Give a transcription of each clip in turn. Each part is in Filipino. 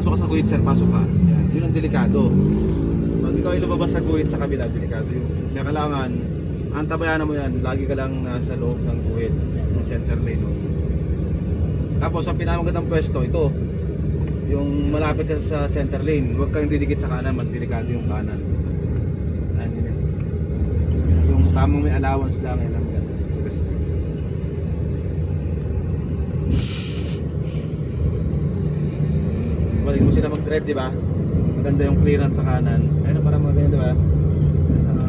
papasok ka sa guhit sir, pasok ka. Yan, yun ang delikado. Pag ikaw ay lumabas sa guhit sa kabila, delikado yun. Kaya kailangan, antabayanan mo yan, lagi ka lang nasa loob ng guhit, ng center lane. No? Tapos ang pinakamagandang pwesto, ito, yung malapit ka sa center lane, huwag kang didikit sa kanan, mas delikado yung kanan. Ayan yun. Yung tamang may allowance lang, yan ang maganda. Balik mo sila mag-tread, di ba? Maganda yung clearance sa kanan. Ayun, parang maganda, di ba?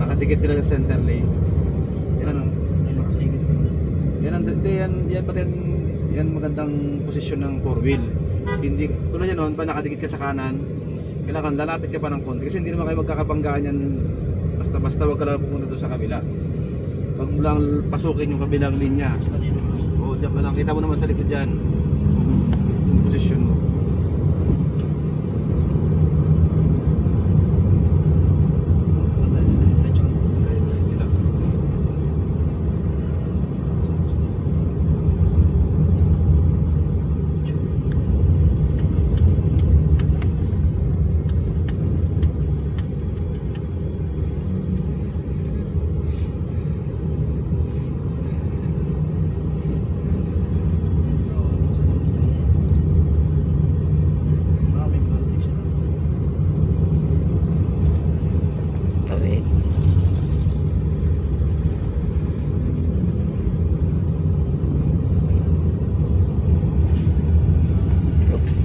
Nakadikit sila sa center lane. Yan ang Nakasigit ko. yan pati yan magandang posisyon ng four wheel. Hindi tulad yan noon, pa nakadikit ka sa kanan, kailangan lalapit ka pa ng konti kasi hindi naman kayo magkakabanggaan yan basta-basta, wag ka lang pupunta doon sa kabila. Wag mo lang pasukin yung kabilang linya. Basta dito. Oo, diyan pa lang. Kita mo naman sa likod dyan yung posisyon mo. Tawid. Oops.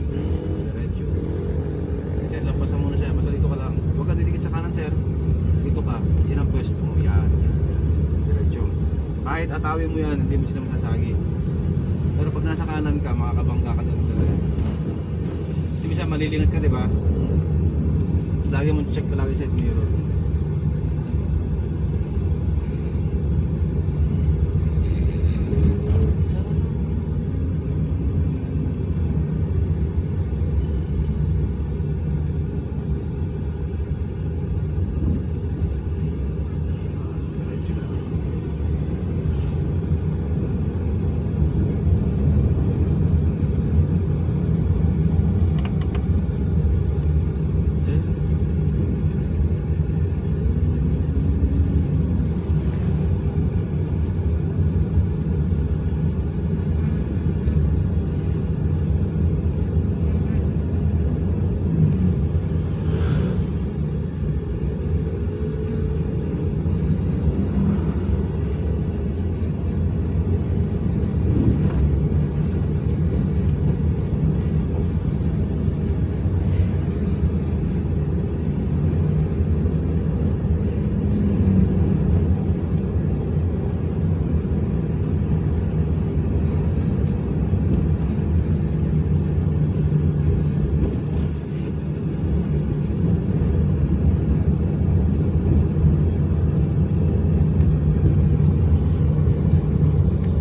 Diretso. Sir, lampasan mo na siya. Basta dito ka lang. Huwag ka didikit sa kanan, sir. Dito ka. Yan ang pwesto mo. Yan. Diretso. Kahit atawin mo yan, hindi mo sila masasagi. Pero pag nasa kanan ka, makakabangga ka doon talaga. Kasi minsan malilingat ka, di ba? Lagi mo check palagi sa mirror. Diretso lang. Sir?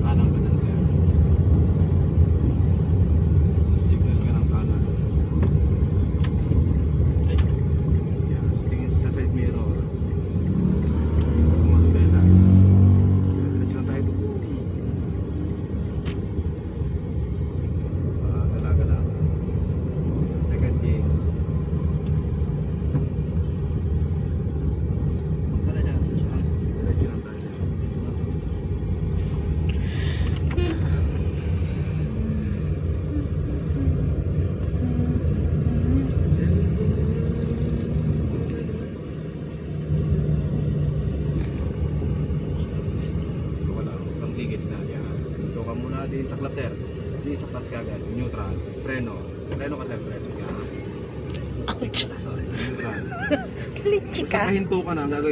Kanan ka dyan, sir. Signal ka ng kanan. Yan, tingin sa side mirror. Kumalubela. Diretso lang tayo doon. Dalaga lang. Second gear. Wala siya. Siya lang. Diretso lang tayo, sir. Ito ka lang, ang gigit na. Yan. Ito ka muna din sa clutch, sir. Din sa clutch ka agad. Neutral. Preno. Preno ka, sir. Preno. Yan. Ouch. Sorry, sa neutral. Kalitsi Basta ka. kahinto ka na, ang gagawin